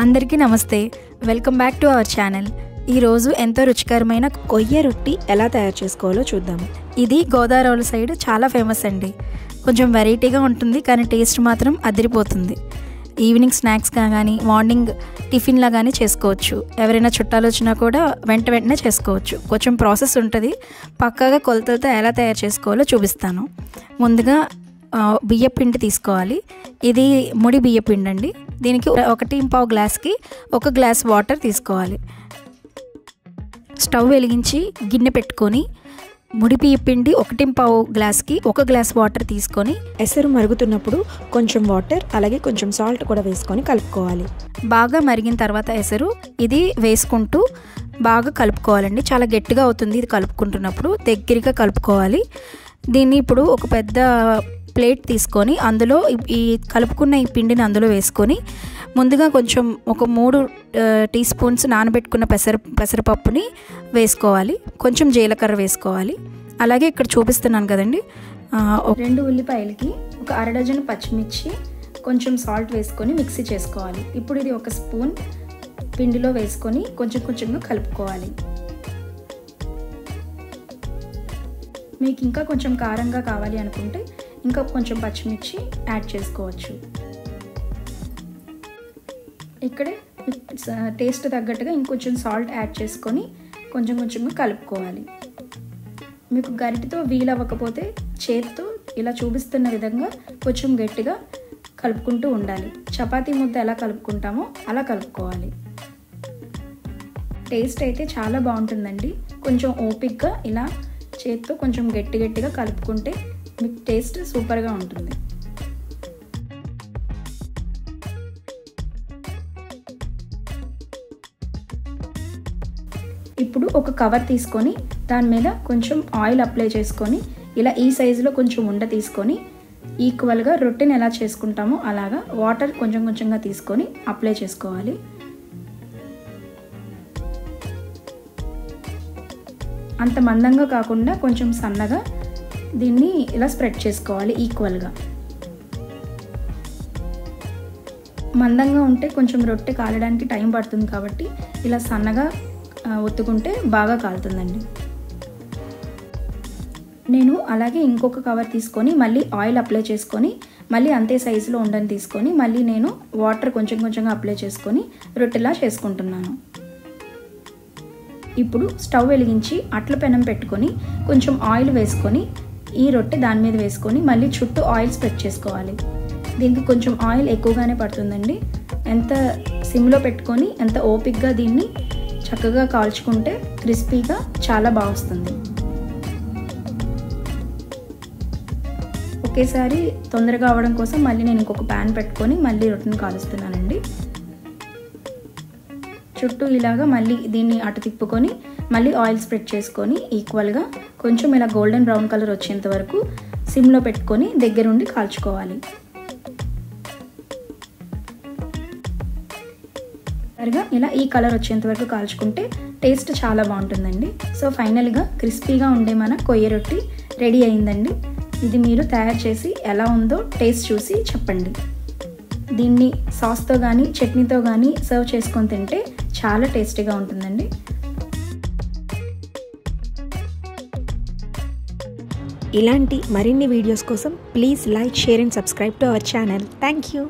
అందరికీ నమస్తే, welcome back to our channel. ఈరోజు ఎంతో రుచికరమైన కొయ్య రొట్టి ఎలా తయారు చేసుకోవాలో చూద్దాం. ఇది గోదావరి సైడ్ చాలా ఫేమస్ అండి. కొంచెం వెరైటీగా ఉంటుంది, కానీ టేస్ట్ మాత్రం అదిరిపోతుంది. ఈవినింగ్ స్నాక్స్గా కానీ మార్నింగ్ టిఫిన్లా కానీ చేసుకోవచ్చు. ఎవరైనా చుట్టాలు వచ్చినా కూడా వెంటనే చేసుకోవచ్చు. కొంచెం ప్రాసెస్ ఉంటుంది. పక్కాగా కొలతలతో ఎలా తయారు చేసుకోవాలో చూపిస్తాను. ముందుగా బియ్యపిండి తీసుకోవాలి. ఇది ముడి బియ్యపిండి అండి. దీనికి 1.5 గ్లాస్కి 1 గ్లాస్ వాటర్ తీసుకోవాలి. స్టవ్ వెలిగించి గిన్నె పెట్టుకొని ముడి బియ్యపిండి 1.5 గ్లాస్కి 1 గ్లాస్ వాటర్ తీసుకొని ఎసరు మరుగుతున్నప్పుడు కొంచెం వాటర్ అలాగే కొంచెం సాల్ట్ కూడా వేసుకొని కలుపుకోవాలి. బాగా మరిగిన తర్వాత ఎసరు ఇది వేసుకుంటూ బాగా కలుపుకోవాలండి. చాలా గట్టిగా అవుతుంది ఇది కలుపుకుంటున్నప్పుడు, దగ్గరగా కలుపుకోవాలి. దీన్ని ఇప్పుడు ఒక పెద్ద ప్లేట్ తీసుకొని అందులో ఈ కలుపుకున్న ఈ పిండిని అందులో వేసుకొని ముందుగా కొంచెం ఒక 3 టీ స్పూన్స్ నానబెట్టుకున్న పెసరపప్పుని వేసుకోవాలి. కొంచెం జీలకర్ర వేసుకోవాలి. అలాగే ఇక్కడ చూపిస్తున్నాను కదండి, 2 ఉల్లిపాయలకి ఒక 1/2 డజన్ పచ్చిమిర్చి, కొంచెం సాల్ట్ వేసుకొని మిక్సీ చేసుకోవాలి. ఇప్పుడు ఇది 1 స్పూన్ పిండిలో వేసుకొని కొంచెంగా కలుపుకోవాలి. మీకు ఇంకా కొంచెం కారంగా కావాలి అనుకుంటే ఇంకా కొంచెం పచ్చిమిర్చి యాడ్ చేసుకోవచ్చు. ఇక్కడే టేస్ట్ తగ్గట్టుగా ఇంకొంచెం సాల్ట్ యాడ్ చేసుకొని కొంచెంగా కలుపుకోవాలి. మీకు గరిటెతో వీలవ్వకపోతే చేతితో ఇలా చూపిస్తున్న విధంగా కొంచెం గట్టిగా కలుపుకుంటూ ఉండాలి. చపాతీ ముద్ద ఎలా కలుపుకుంటామో అలా కలుపుకోవాలి. టేస్ట్ అయితే చాలా బాగుంటుందండి. కొంచెం ఓపిక్గా ఇలా చేతితో కొంచెం గట్టిగా కలుపుకుంటే మీకు టేస్ట్ సూపర్గా ఉంటుంది. ఇప్పుడు ఒక కవర్ తీసుకొని దాని మీద కొంచెం ఆయిల్ అప్లై చేసుకొని ఇలా ఈ సైజులో కొంచెం ఉండ తీసుకొని ఈక్వల్గా రొట్టెని ఎలా చేసుకుంటామో అలాగా వాటర్ కొంచెంగా తీసుకొని అప్లై చేసుకోవాలి. అంత మందంగా కాకుండా కొంచెం సన్నగా దీన్ని ఇలా స్ప్రెడ్ చేసుకోవాలి ఈక్వల్గా. మందంగా ఉంటే కొంచెం రొట్టె కాలడానికి టైం పడుతుంది కాబట్టి ఇలా సన్నగా ఒత్తుకుంటే బాగా కాలుతుందండి. నేను అలాగే ఇంకొక కవర్ తీసుకొని మళ్ళీ ఆయిల్ అప్లై చేసుకొని మళ్ళీ అంతే సైజులో ఉండని తీసుకొని మళ్ళీ నేను వాటర్ కొంచెంగా అప్లై చేసుకొని రొట్టెలా చేసుకుంటున్నాను. ఇప్పుడు స్టవ్ వెలిగించి అట్ల పెనం పెట్టుకొని కొంచెం ఆయిల్ వేసుకొని ఈ రొట్టె దాని మీద వేసుకొని మళ్ళీ చుట్టూ ఆయిల్ స్ప్రెడ్ చేసుకోవాలి. దీనికి కొంచెం ఆయిల్ ఎక్కువగానే పడుతుందండి. ఎంత సిమ్లో పెట్టుకొని ఎంత ఓపిక్గా దీన్ని చక్కగా కాల్చుకుంటే క్రిస్పీగా చాలా బాగా వస్తుంది. ఒకేసారి తొందరగా అవ్వడం కోసం మళ్ళీ నేను ఇంకొక ప్యాన్ పెట్టుకొని మళ్ళీ రొట్టెని కాలుస్తున్నానండి. చుట్టూ ఇలాగా మళ్ళీ దీన్ని అటు తిప్పుకొని మళ్ళీ ఆయిల్ స్ప్రెడ్ చేసుకొని ఈక్వల్గా కొంచెం ఇలా గోల్డెన్ బ్రౌన్ కలర్ వచ్చేంత వరకు సిమ్లో పెట్టుకొని దగ్గరుండి కాల్చుకోవాలి. ఇలా ఈ కలర్ వచ్చేంత వరకు కాల్చుకుంటే టేస్ట్ చాలా బాగుంటుందండి. సో ఫైనల్గా క్రిస్పీగా ఉండే మన కొయ్య రొట్టి రెడీ అయిందండి. ఇది మీరు తయారు చేసి ఎలా ఉందో టేస్ట్ చూసి చెప్పండి. దీన్ని సాస్తో కానీ చట్నీతో కానీ సర్వ్ చేసుకొని తింటే చాలా టేస్టీగా ఉంటుందండి. ఇలాంటి మరిన్ని వీడియోస్ కోసం please like, share and subscribe to our channel. Thank you.